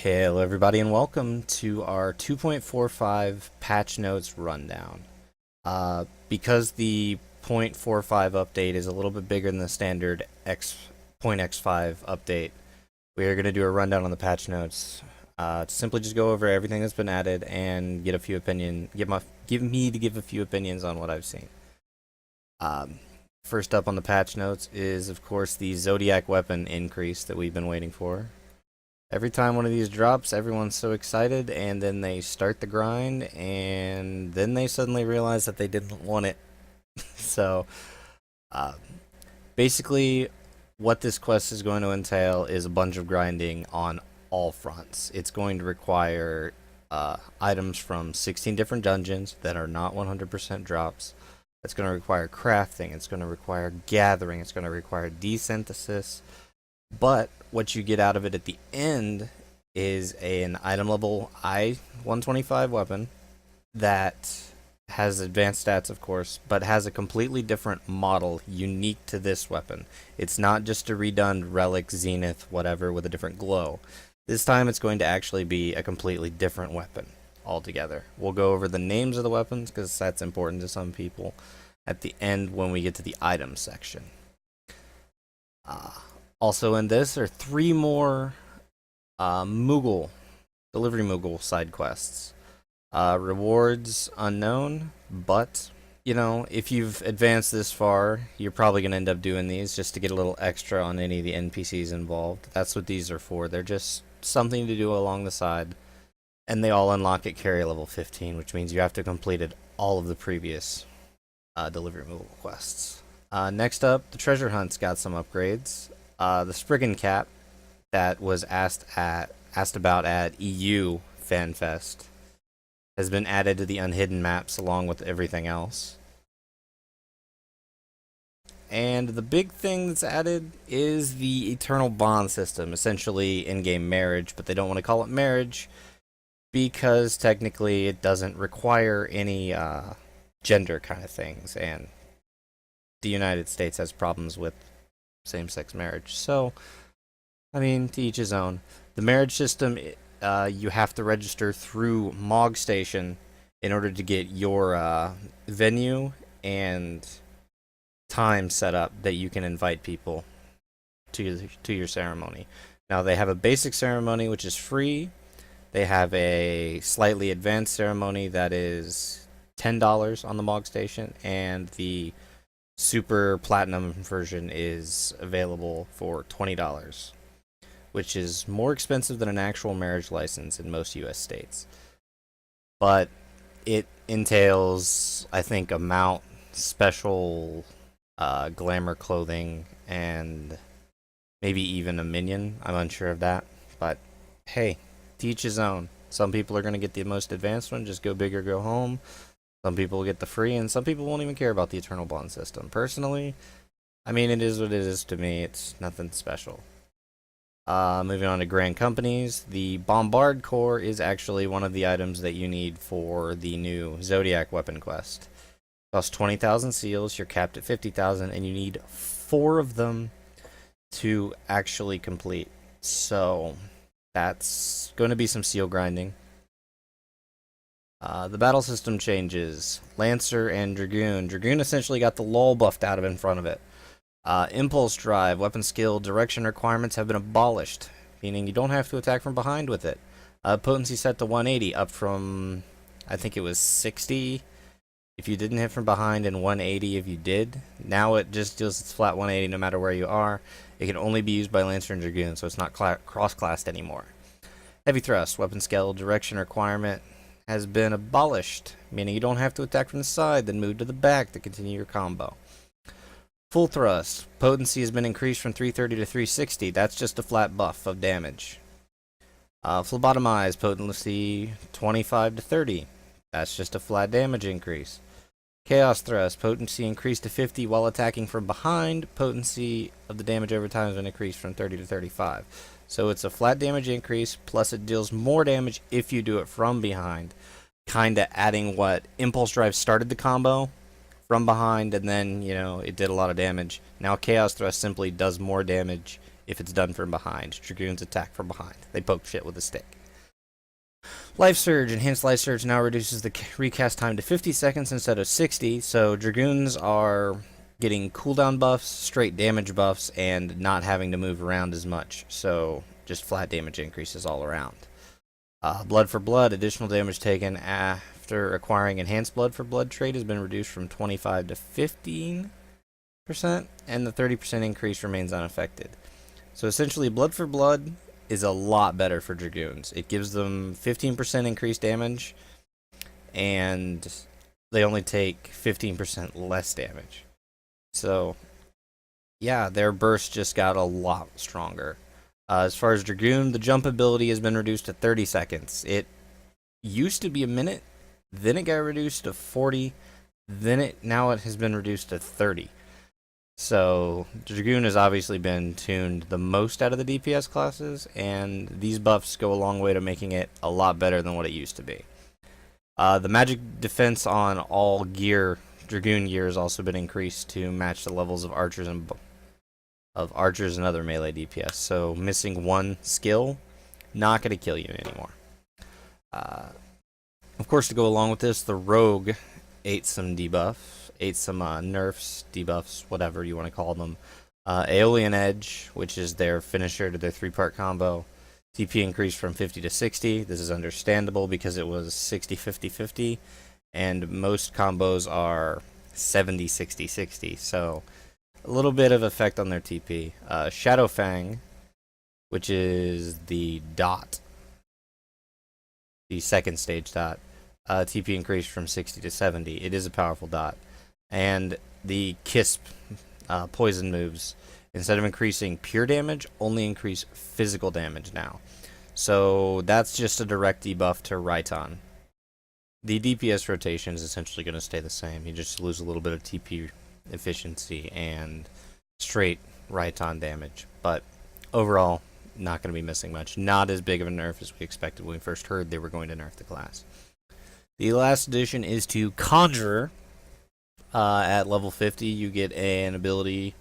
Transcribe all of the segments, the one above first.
Hello everybody and welcome to our 2.45 patch notes rundown. Because the 0.45 update is a little bit bigger than the standard .x5 update, we are going to do a rundown on the patch notes. Simply just go over everything that's been added and get a few give a few opinions on what I've seen. First up on the patch notes is of course the Zodiac weapon increase that we've been waiting for. Every time one of these drops, everyone's so excited, and then they start the grind, and then they suddenly realize that they didn't want it. So, uh, basically, what this quest is going to entail is a bunch of grinding on all fronts. It's going to require items from 16 different dungeons that are not 100% drops. It's going to require crafting. It's going to require gathering. It's going to require desynthesis. But what you get out of it at the end is an item level I-125 weapon that has advanced stats, of course, but has a completely different model unique to this weapon. It's not just a redone relic, zenith, whatever, with a different glow. This time it's going to actually be a completely different weapon altogether. We'll go over the names of the weapons because that's important to some people at the end when we get to the item section. Also in this are 3 more delivery Moogle side quests. Rewards unknown, but you know, if you've advanced this far, you're probably going to end up doing these just to get a little extra on any of the NPCs involved. That's what these are for. They're just something to do along the side, and they all unlock at carry level 15, which means you have to completed all of the previous delivery Moogle quests. Next up, the treasure hunt's got some upgrades. The Spriggan cap that was asked about at EU FanFest has been added to the unhidden maps along with everything else. And the big thing that's added is the eternal bond system, essentially in-game marriage, but they don't want to call it marriage because technically it doesn't require any gender kind of things, and the United States has problems with same-sex marriage. So, I mean, to each his own. The marriage system, you have to register through Mog Station in order to get your venue and time set up that you can invite people to your ceremony. Now, they have a basic ceremony, which is free. They have a slightly advanced ceremony that is $10 on the Mog Station, and the Super Platinum version is available for $20, which is more expensive than an actual marriage license in most US states. But it entails, I think, a mount, special glamour clothing, and maybe even a minion. I'm unsure of that. But hey, to each his own. Some people are going to get the most advanced one, just go big or go home. Some people will get the free, and some people won't even care about the Eternal Bond system. Personally, I mean, it is what it is to me. It's nothing special. Moving on to Grand Companies, the Bombard Core is actually one of the items that you need for the new Zodiac weapon quest. Costs 20,000 seals, you're capped at 50,000, and you need 4 of them to actually complete. So, that's going to be some seal grinding. The battle system changes. Lancer and Dragoon. Dragoon essentially got the lull buffed out of in front of it. Impulse drive, weapon skill, direction requirements have been abolished, meaning you don't have to attack from behind with it. Potency set to 180, up from, I think it was 60 if you didn't hit from behind and 180 if you did. Now it just deals its flat 180 no matter where you are. It can only be used by Lancer and Dragoon, so it's not cross-classed anymore. Heavy thrust, weapon skill, direction requirement has been abolished, meaning you don't have to attack from the side, then move to the back to continue your combo. Full thrust, potency has been increased from 330 to 360. That's just a flat buff of damage. Phlebotomize, potency 25 to 30. That's just a flat damage increase. Chaos thrust, potency increased to 50 while attacking from behind. Potency of the damage over time has been increased from 30 to 35. So it's a flat damage increase, plus it deals more damage if you do it from behind. Kinda adding what Impulse Drive started the combo from behind, and then, you know, it did a lot of damage. Now Chaos Thrust simply does more damage if it's done from behind. Dragoons attack from behind. They poke shit with a stick. Life Surge. Enhanced Life Surge now reduces the recast time to 50 seconds instead of 60, so Dragoons are getting cooldown buffs, straight damage buffs, and not having to move around as much, so just flat damage increases all around. Blood for Blood. Additional damage taken after acquiring Enhanced Blood for Blood trait has been reduced from 25 to 15%, and the 30% increase remains unaffected. So essentially, Blood for Blood is a lot better for Dragoons. It gives them 15% increased damage, and they only take 15% less damage. So, yeah, their burst just got a lot stronger. As far as Dragoon, the jump ability has been reduced to 30 seconds. It used to be a minute, then it got reduced to 40, now it has been reduced to 30. So, Dragoon has obviously been tuned the most out of the DPS classes, and these buffs go a long way to making it a lot better than what it used to be. The magic defense on all gear, Dragoon gear, has also been increased to match the levels of archers and other melee DPS. So, missing one skill, not going to kill you anymore. Of course, to go along with this, the rogue ate some nerfs, debuffs, whatever you want to call them. Aeolian Edge, which is their finisher to their 3-part combo. TP increased from 50 to 60. This is understandable because it was 60, 50, 50. And most combos are 70, 60, 60. So a little bit of effect on their TP. Shadow Fang, which is the dot. The second stage dot. TP increased from 60 to 70. It is a powerful dot. And the Kisp poison moves, instead of increasing pure damage, only increase physical damage now. So that's just a direct debuff to Raiton. The DPS rotation is essentially going to stay the same. You just lose a little bit of TP efficiency and straight Raiton damage. But overall, not going to be missing much. Not as big of a nerf as we expected when we first heard they were going to nerf the class. The last addition is to Conjurer. At level 50, you get an ability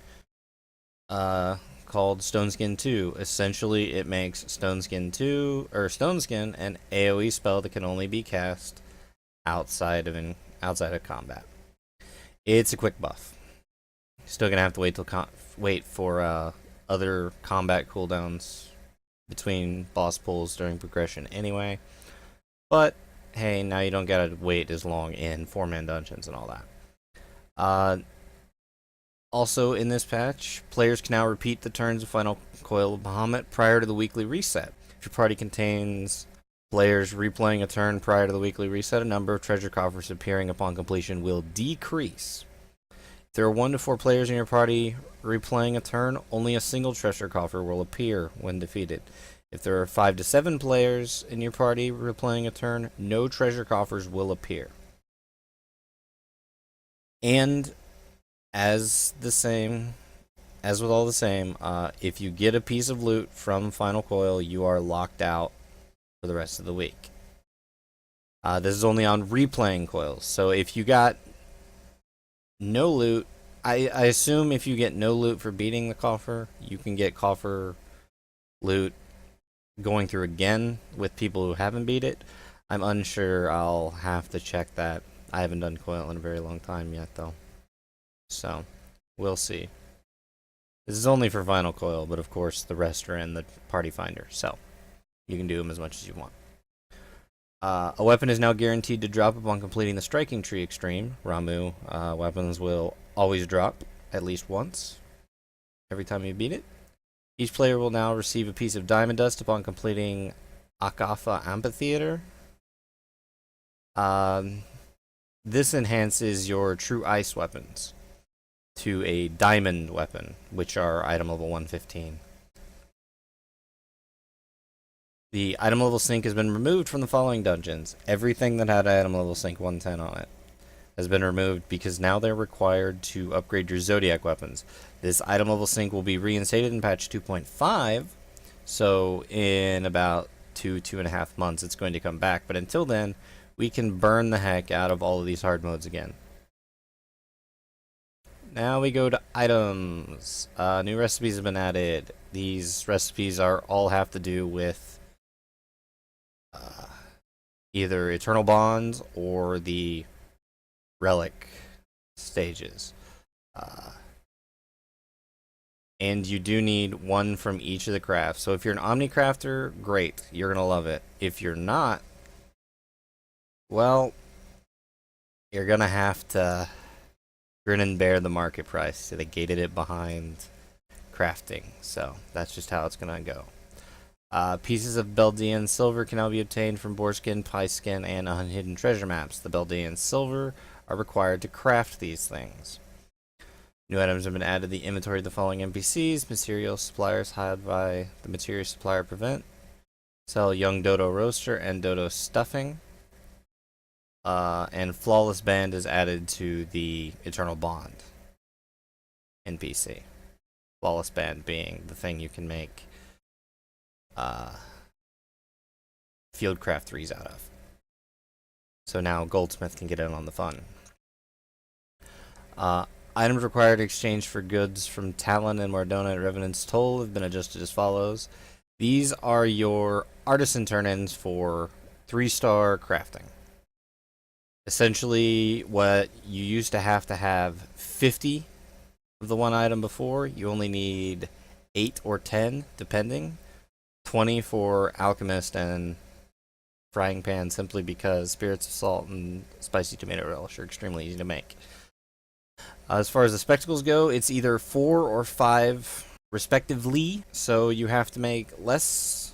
called Stoneskin 2. Essentially, it makes Stoneskin an AoE spell that can only be cast outside of combat. It's a quick buff. Still gonna have to wait for other combat cooldowns between boss pulls during progression anyway. But hey, now you don't gotta wait as long in 4-man dungeons and all that. Also in this patch, players can now repeat the turns of Final Coil of Bahamut prior to the weekly reset. If your party contains players replaying a turn prior to the weekly reset, a number of treasure coffers appearing upon completion will decrease. If there are 1 to 4 players in your party replaying a turn, only a single treasure coffer will appear when defeated. If there are 5 to 7 players in your party replaying a turn, no treasure coffers will appear. And as with all the same, if you get a piece of loot from Final Coil, you are locked out for the rest of the week. This is only on replaying coils. So if you got no loot, I assume if you get no loot for beating the coffer, you can get coffer loot going through again with people who haven't beat it. I'm unsure. I'll have to check that. I haven't done Coil in a very long time yet, though. So, we'll see. This is only for Final Coil, but of course the rest are in the Party Finder, so you can do them as much as you want. A weapon is now guaranteed to drop upon completing the Striking Tree Extreme. Ramu weapons will always drop at least once every time you beat it. Each player will now receive a piece of Diamond Dust upon completing Akafa Amphitheater. This enhances your True Ice weapons to a Diamond weapon, which are item level 115. The item level sync has been removed from the following dungeons. Everything that had item level sync 110 on it has been removed because now they're required to upgrade your Zodiac weapons. This item level sync will be reinstated in patch 2.5, so in about 2.5 months it's going to come back. But until then, we can burn the heck out of all of these hard modes again. Now we go to items. New recipes have been added. These recipes are all have to do with uh, either Eternal Bonds or the Relic stages. Uh, and you do need one from each of the crafts. So if you're an Omni Crafter, great. You're going to love it. If you're not, well, you're going to have to grin and bear the market price. So they gated it behind crafting. So that's just how it's going to go. Pieces of Beldian silver can now be obtained from Boarskin, Pieskin, and Unhidden Treasure Maps. The Beldian silver are required to craft these things. New items have been added to the inventory of the following NPCs. Material suppliers hired by the material supplier prevent. Sell Young Dodo Roaster and Dodo Stuffing. And Flawless Band is added to the Eternal Bond NPC. Flawless Band being the thing you can make Fieldcraft 3s out of. So now Goldsmith can get in on the fun. Items required to exchange for goods from Talon and Mardona at Revenant's Toll have been adjusted as follows. These are your artisan turn-ins for 3-star crafting. Essentially, what you used to have 50 of the one item before, you only need 8 or 10, depending. 20 for Alchemist and Frying Pan, simply because Spirits of Salt and Spicy Tomato Relish are extremely easy to make. As far as the spectacles go, it's either 4 or 5 respectively, so you have to make less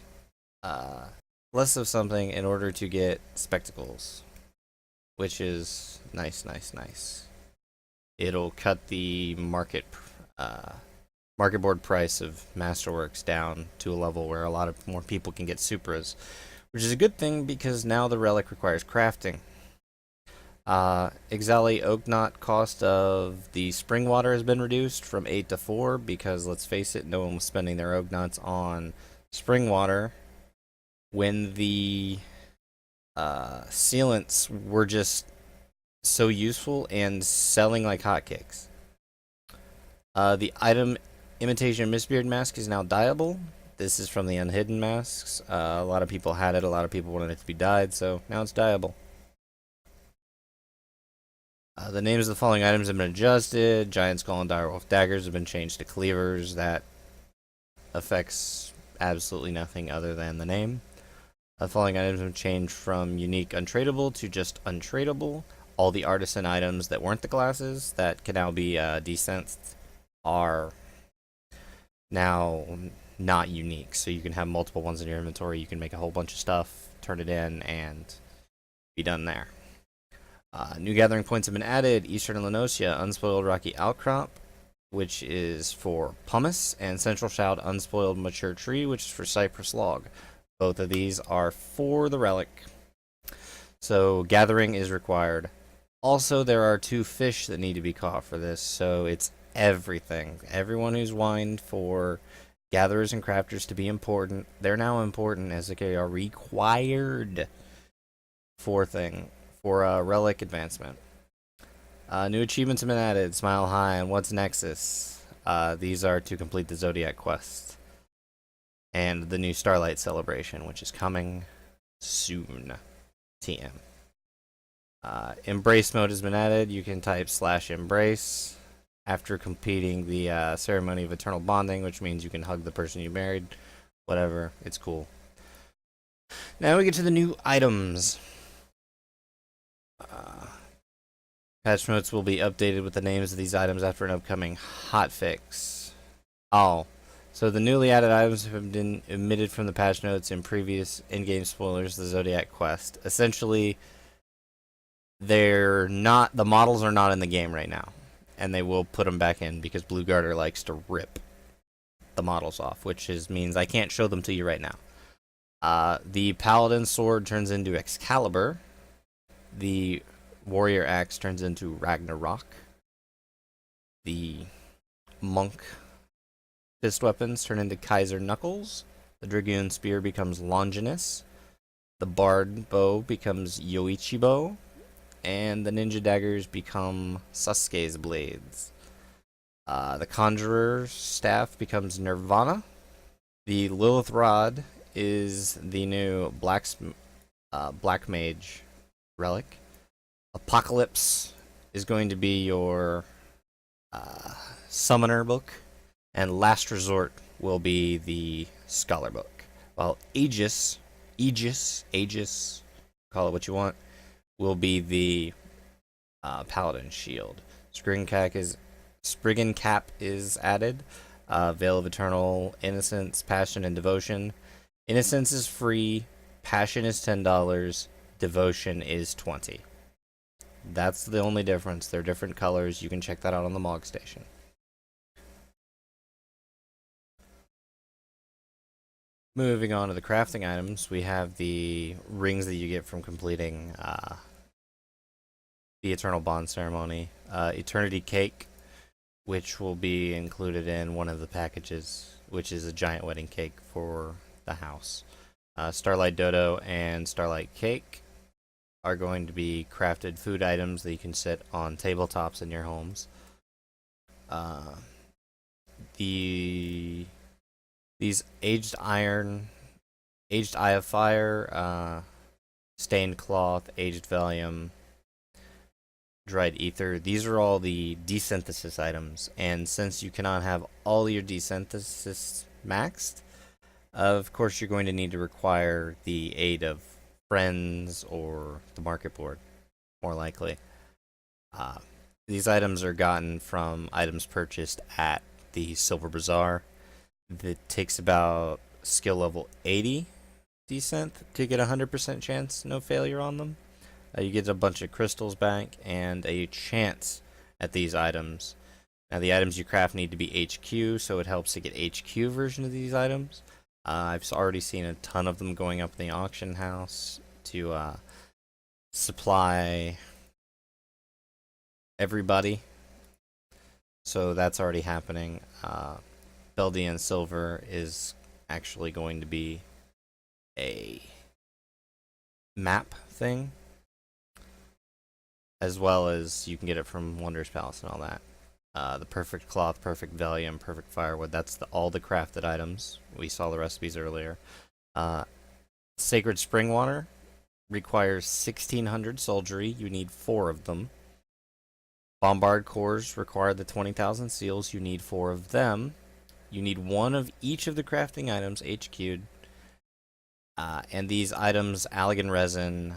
of something in order to get spectacles, which is nice. It'll cut the market board price of Masterworks down to a level where a lot of more people can get Supras, which is a good thing because now the relic requires crafting. Ixali Oak Knot cost of the spring water has been reduced from 8 to 4 because, let's face it, no one was spending their Oak Knots on spring water when the sealants were just so useful and selling like hotcakes. The item Imitation Mistbeard Mask is now dyeable. This is from the Unhidden Masks. A lot of people had it, a lot of people wanted it to be dyed, so now it's dyeable. The names of the following items have been adjusted. Giant Skull and Direwolf Daggers have been changed to Cleavers. That affects absolutely nothing other than the name. The following items have changed from unique untradeable to just untradeable. All the artisan items that weren't the glasses that can now be decensed are now not unique. So you can have multiple ones in your inventory. You can make a whole bunch of stuff, turn it in, and be done there. New gathering points have been added. Eastern Lenosia, Unspoiled Rocky Outcrop, which is for Pumice, and Central Shout, Unspoiled Mature Tree, which is for Cypress Log. Both of these are for the relic. So gathering is required. Also, there are 2 fish that need to be caught for this, so it's everything. Everyone who's whined for gatherers and crafters to be important, they're now important as they are required for relic advancement. New achievements have been added. Smile High and What's Nexus. These are to complete the Zodiac quest. And the new Starlight Celebration, which is coming soon. TM. Embrace mode has been added. You can type /embrace after completing the ceremony of eternal bonding, which means you can hug the person you married. Whatever. It's cool. Now we get to the new items. Patch notes will be updated with the names of these items after an upcoming hotfix. Oh, so the newly added items have been omitted from the patch notes in previous in-game spoilers. The Zodiac quest. Essentially, the models are not in the game right now, and they will put them back in because Blue Garter likes to rip the models off, which means I can't show them to you right now. The Paladin sword turns into Excalibur. The Warrior Axe turns into Ragnarok. The Monk fist weapons turn into Kaiser Knuckles. The Dragoon Spear becomes Longinus. The Bard Bow becomes Yoichi Bow. And the Ninja Daggers become Sasuke's Blades. The Conjurer's Staff becomes Nirvana. The Lilith Rod is the new Black Mage relic. Apocalypse is going to be your uh, Summoner book, and Last Resort will be the Scholar book. While Aegis, call it what you want, will be the Paladin shield. Spriggan Cap is added. Veil of Eternal Innocence, Passion, and Devotion. Innocence is free. Passion is $10. Devotion is 20. That's the only difference. They're different colors. You can check that out on the Mog Station. Moving on to the crafting items, we have the rings that you get from completing the Eternal Bond Ceremony. Eternity Cake, which will be included in one of the packages, which is a giant wedding cake for the house. Starlight Dodo and Starlight Cake are going to be crafted food items that you can sit on tabletops in your homes. These Aged Eye of Fire, Stained Cloth, Aged Valium, Dried Ether. These are all the desynthesis items, and since you cannot have all your desynthesis maxed, of course you're going to need to require the aid of friends or the market board, more likely. These items are gotten from items purchased at the Silver Bazaar. That takes about skill level 80 desynth to get a 100% chance, no failure on them. You get a bunch of crystals back and a chance at these items. Now, the items you craft need to be HQ, so it helps to get HQ version of these items. I've already seen a ton of them going up in the auction house to supply everybody. So that's already happening. Beldian Silver is actually going to be a map thing, as well as you can get it from Wondrous Palace and all that. The Perfect Cloth, Perfect Valium, Perfect Firewood, that's all the crafted items. We saw the recipes earlier. Sacred Spring Water requires 1600 soldiery. You need 4 of them. Bombard Cores require the 20,000 seals. You need 4 of them. You need 1 of each of the crafting items HQ'd. And these items, Allagan Resin,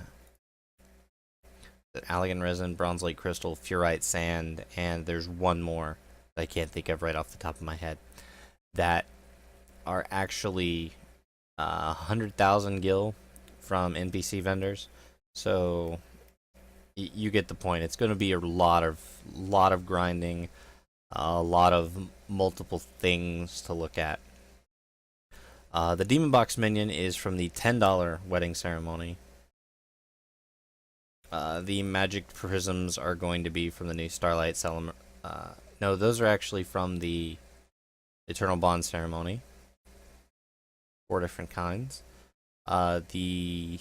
Bronze Lake Crystal, Furite Sand, and there's one more that I can't think of right off the top of my head, that are actually 100,000 gil from NPC vendors. So you get the point. It's going to be a lot of grinding, a lot of multiple things to look at. The Demon Box minion is from the $10 wedding ceremony. The magic prisms are going to be from the new Starlight no, those are actually from the Eternal Bond ceremony. 4 different kinds. The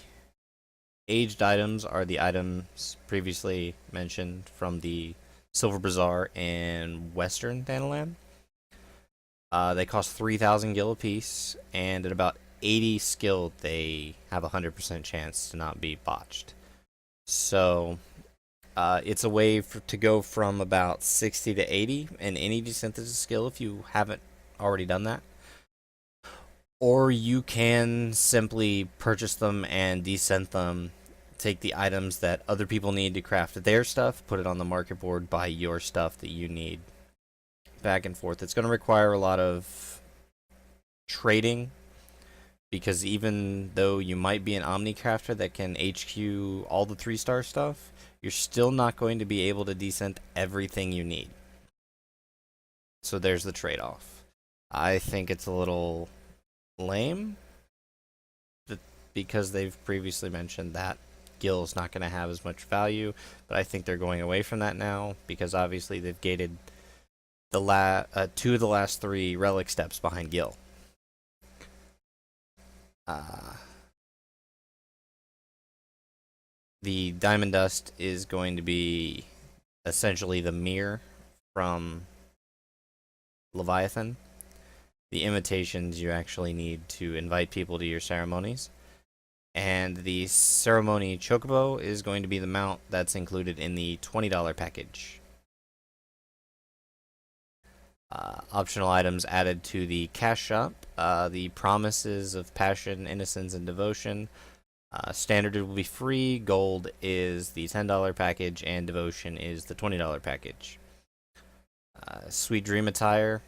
aged items are the items previously mentioned from the Silver Bazaar in Western Thanalan. They cost 3,000 gil apiece, and at about 80 skill, they have a 100% chance to not be botched. So, it's a way to go from about 60 to 80 in any desynthesis skill if you haven't already done that. Or you can simply purchase them and desynth them, take the items that other people need to craft their stuff, put it on the market board, buy your stuff that you need. Back and forth. It's going to require a lot of trading, because even though you might be an Omnicrafter that can HQ all the 3-star stuff, you're still not going to be able to desynth everything you need. So there's the trade-off. I think it's a little lame, because they've previously mentioned that Gil is not going to have as much value, but I think they're going away from that now, because obviously they've gated the 2 of the last 3 relic steps behind Gil. The Diamond Dust is going to be essentially the mirror from Leviathan. The imitations you actually need to invite people to your ceremonies. And the ceremony chocobo is going to be the mount that's included in the $20 package. Optional items added to the cash shop. The promises of passion, innocence, and devotion. Standard will be free. Gold is the $10 package, and devotion is the $20 package. Sweet Dream attire.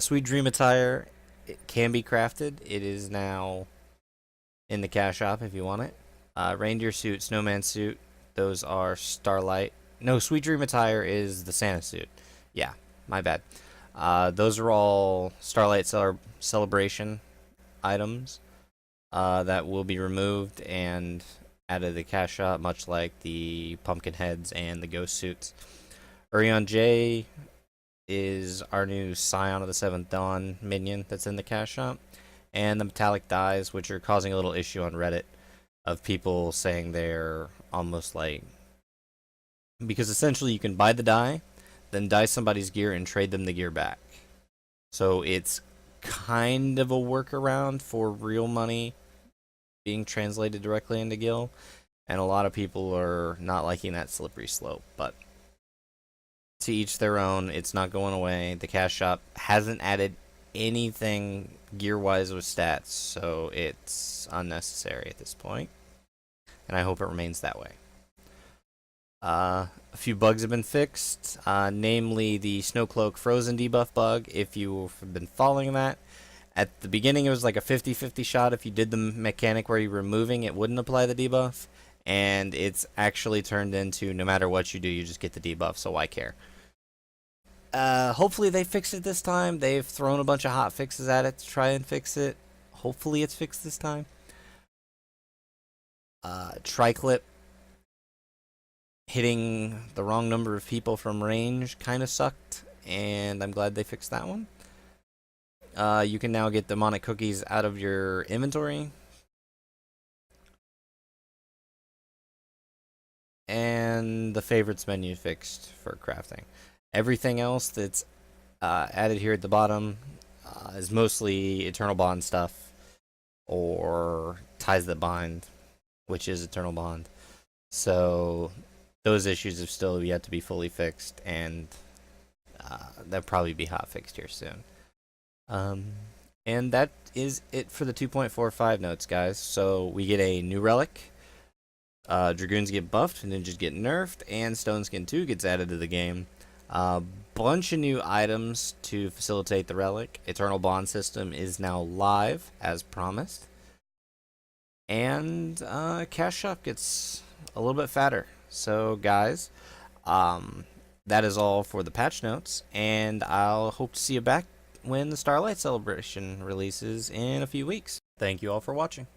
Sweet Dream attire, it can be crafted. It is now in the cash shop if you want it. Reindeer suit, snowman suit, those are Starlight. No, Sweet Dream attire is the Santa suit. Yeah, my bad. Those are all Starlight celebration items that will be removed and added to the cash shop, much like the pumpkin heads and the ghost suits. Urion J is our new Scion of the Seventh Dawn minion that's in the cash shop, and the metallic dies, which are causing a little issue on Reddit of people saying they're almost like, because essentially you can buy the die, then dye somebody's gear and trade them the gear back. So it's kind of a workaround for real money being translated directly into Gil, and a lot of people are not liking that slippery slope, but to each their own. It's not going away. The cash shop hasn't added anything gear-wise with stats, so it's unnecessary at this point, and I hope it remains that way. A few bugs have been fixed, namely the Snowcloak Frozen debuff bug. If you've been following that, at the beginning it was like a 50-50 shot. If you did the mechanic where you're removing, it wouldn't apply the debuff, and it's actually turned into no matter what you do, you just get the debuff, so why care? Hopefully they fix it this time. They've thrown a bunch of hot fixes at it to try and fix it. Hopefully it's fixed this time. Triclip hitting the wrong number of people from range kind of sucked, and I'm glad they fixed that one. You can now get demonic cookies out of your inventory. And the favorites menu fixed for crafting. Everything else that's added here at the bottom is mostly Eternal Bond stuff or Ties That Bind, which is Eternal Bond. So those issues have still yet to be fully fixed, and they'll probably be hot fixed here soon. And that is it for the 2.45 notes, guys. So we get a new relic. Dragoons get buffed, ninjas get nerfed, and Stone Skin 2 gets added to the game. Bunch of new items to facilitate the relic. Eternal Bond system is now live, as promised. And cash shop gets a little bit fatter. So, guys, that is all for the patch notes, and I'll hope to see you back when the Starlight Celebration releases in a few weeks. Thank you all for watching.